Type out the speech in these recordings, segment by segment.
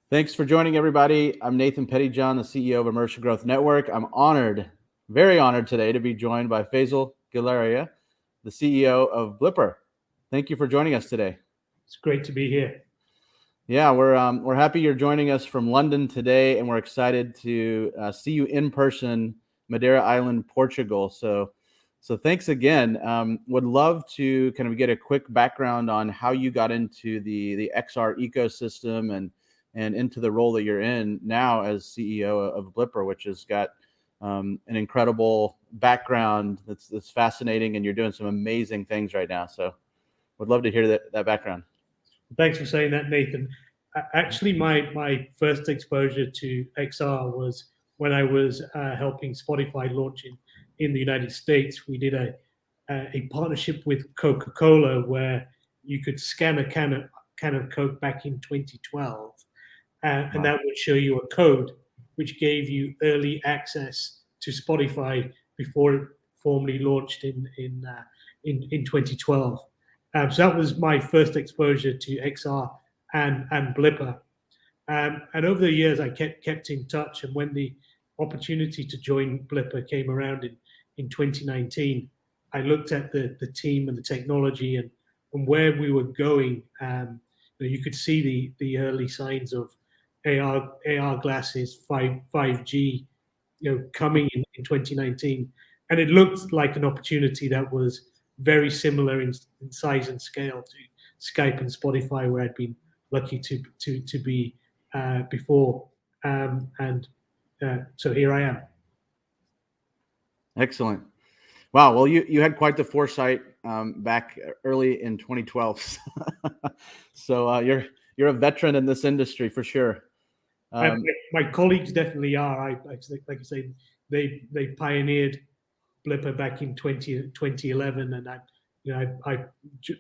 Thanks for joining, everybody. I'm Nathan Pettyjohn, the CEO of Immerse Growth Network. I'm honored, very honored today to be joined by Faisal Galaria, the CEO of Blippar. Thank you for joining us today. It's great to be here. Yeah, we're happy you're joining us from London today, and we're excited to see you in person, Madeira Island, Portugal. So thanks again. Would love to kind of get a quick background on how you got into the XR ecosystem and into the role that you're in now as CEO of Blippar, which has got an incredible background that's fascinating, and you're doing some amazing things right now. So would love to hear that background. Thanks for saying that, Nathan. Actually, my first exposure to XR was when I was helping Spotify launch in the United States. We did a partnership with Coca-Cola where you could scan a can of Coke back in 2012, and that would show you a code which gave you early access to Spotify before it formally launched in 2012. So that was my first exposure to XR and Blippar. And over the years, I kept in touch. And when the opportunity to join Blippar came around in 2019, I looked at the team and the technology and where we were going. You could see the early signs of AR glasses, 5G, coming in 2019, and it looked like an opportunity that was very similar in size and scale to Skype and Spotify, where I'd been lucky to be before, so here I am. Excellent. Wow. Well, you had quite the foresight back early in 2012. So you're a veteran in this industry for sure. My colleagues definitely are. Like I say, they pioneered Blippar back in 2011, and I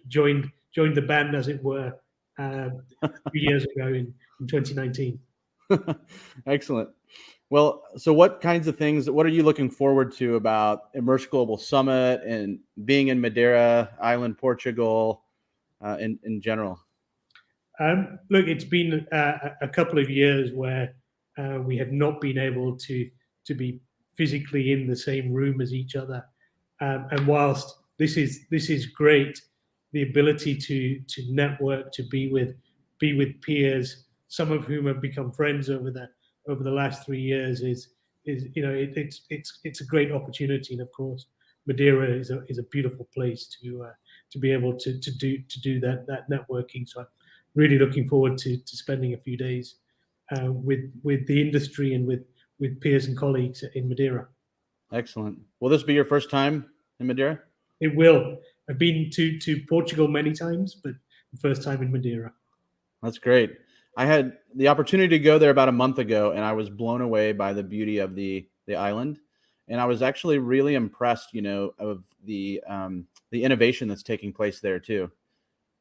joined the band, as it were, 3 years ago in 2019. Excellent. Well, so what are you looking forward to about Immerse Global Summit and being in Madeira Island, Portugal, in general? Look, it's been a couple of years where we have not been able to be physically in the same room as each other, and whilst this is great, the ability to network, to be with peers, some of whom have become friends over the last 3 years, is it's a great opportunity. And of course, Madeira is a beautiful place to be able to do that networking. So I'm really looking forward to spending a few days with the industry and with peers and colleagues in Madeira. Excellent. Will this be your first time in Madeira? It will. I've been to Portugal many times, but the first time in Madeira. That's great. I had the opportunity to go there about a month ago, and I was blown away by the beauty of the island. And I was actually really impressed, of the innovation that's taking place there too.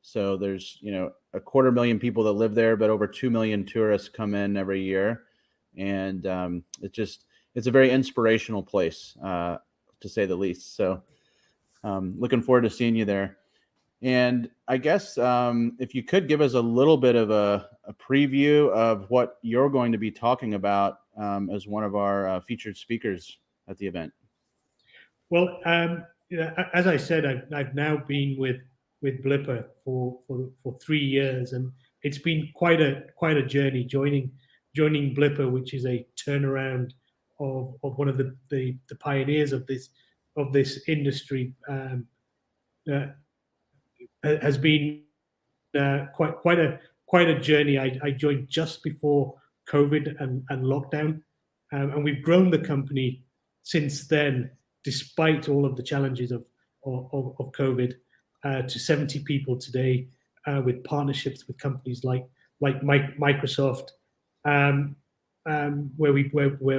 So there's, 250,000 people that live there, but over 2 million tourists come in every year. And it's a very inspirational place, to say the least. So looking forward to seeing you there. And I guess if you could give us a little bit of a preview of what you're going to be talking about as one of our featured speakers at the event. Well, as I said, I've now been with Blippar for 3 years, and it's been quite a journey joining Blippar, which is a turnaround of one of the pioneers of this industry. Has been quite a journey. I joined just before COVID and lockdown, and we've grown the company since then, despite all of the challenges of COVID, to 70 people today, with partnerships with companies like Microsoft, where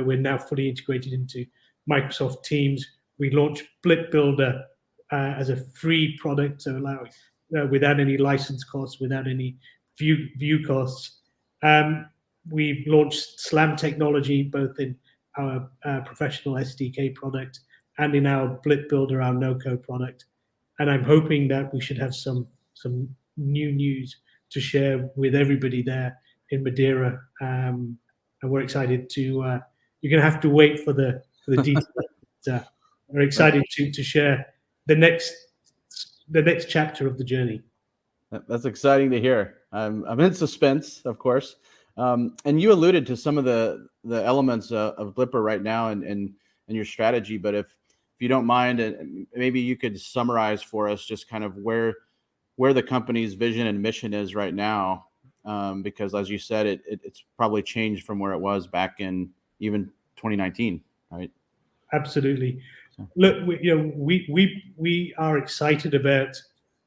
we're now fully integrated into Microsoft Teams. We launched Blip Builder as a free product, so allowing without any license costs, without any view costs. We've launched SLAM technology both in our professional SDK product and in our Blip Builder, our no-code product. And I'm hoping that we should have some new news to share with everybody there Madeira, and we're excited to. You're going to have to wait for the details. We're excited to share the next chapter of the journey. That's exciting to hear. I'm in suspense, of course. And you alluded to some of the elements of Blippar right now and your strategy. But if you don't mind, maybe you could summarize for us just kind of where the company's vision and mission is right now, because as you said, it's probably changed from where it was back in even 2019, right? Absolutely. Look, we are excited about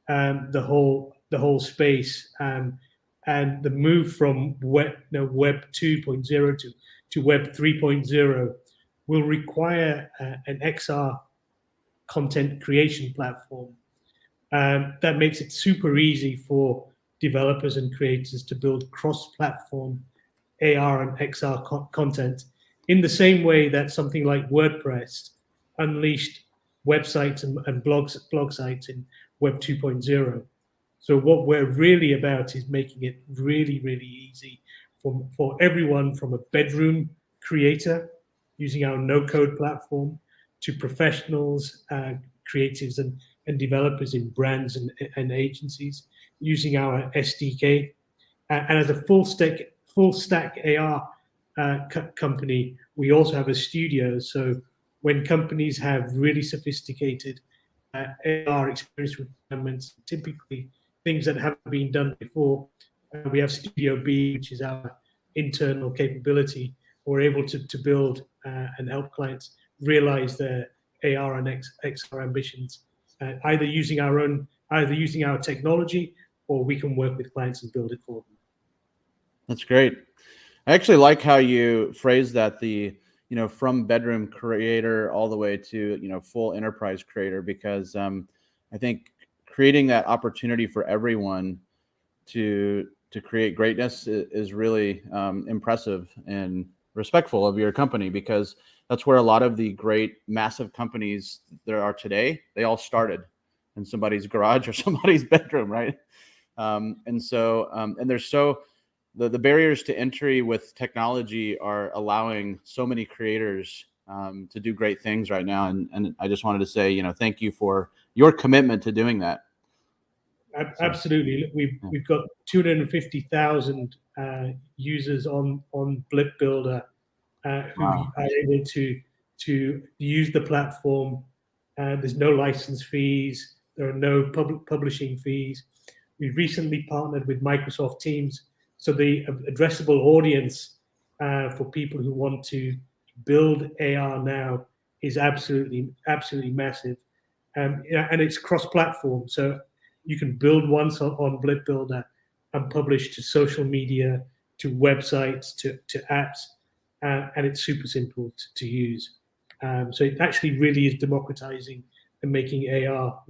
the whole space and the move from Web 2.0 to Web 3.0 will require an XR content creation platform that makes it super easy for developers and creators to build cross-platform AR and XR content in the same way that something like WordPress unleashed websites and blog sites in Web 2.0. So what we're really about is making it really, really easy for everyone, from a bedroom creator using our no-code platform to professionals, creatives and developers in brands and agencies using our SDK. And as a full stack AR company, we also have a studio. So when companies have really sophisticated AR experience requirements, typically things that haven't been done before, we have Studio B, which is our internal capability. We're able to build and help clients realize their AR and XR ambitions, either using our technology, or we can work with clients and build it for them. That's great. I actually like how you phrase that, from bedroom creator all the way to, full enterprise creator, because I think creating that opportunity for everyone to create greatness is really impressive and respectful of your company, because that's where a lot of the great massive companies there are today, they all started in somebody's garage or somebody's bedroom, right? And there's the barriers to entry with technology are allowing so many creators to do great things right now. And I just wanted to say, thank you for your commitment to doing that. Absolutely. We've got 250,000 users on Blip Builder who are able to use the platform. There's no license fees. There are no publishing fees. We recently partnered with Microsoft Teams, so the addressable audience for people who want to build AR now is absolutely massive, and it's cross-platform. So you can build once on Blip Builder and publish to social media, to websites, to apps, and it's super simple to use. So it actually really is democratizing and making AR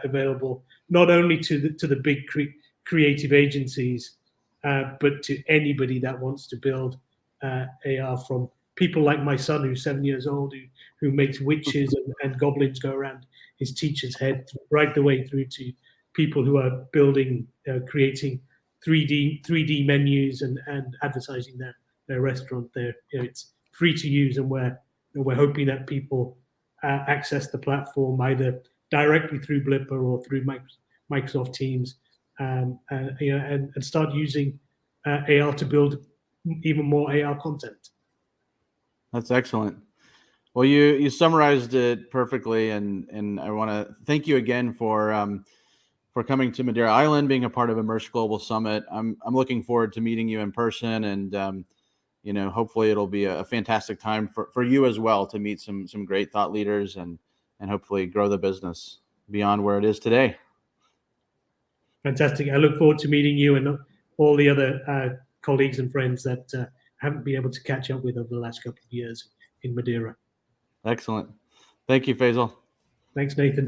available not only to the big creative agencies, but to anybody that wants to build AR, from people like my son, who's 7 years old, who makes witches and goblins go around his teacher's head, right the way through to people who are building, creating 3D menus and advertising their restaurant there. It's free to use, and we're hoping that people access the platform either directly through Blippar or through Microsoft Teams, and start using AR to build even more AR content. That's excellent. Well, you summarized it perfectly, and I want to thank you again for coming to Madeira Island, being a part of Immerse Global Summit. I'm looking forward to meeting you in person, and hopefully it'll be a fantastic time for you as well to meet some great thought leaders and hopefully grow the business beyond where it is today. Fantastic. I look forward to meeting you and all the other colleagues and friends that haven't been able to catch up with over the last couple of years in Madeira. Excellent. Thank you, Faisal. Thanks, Nathan.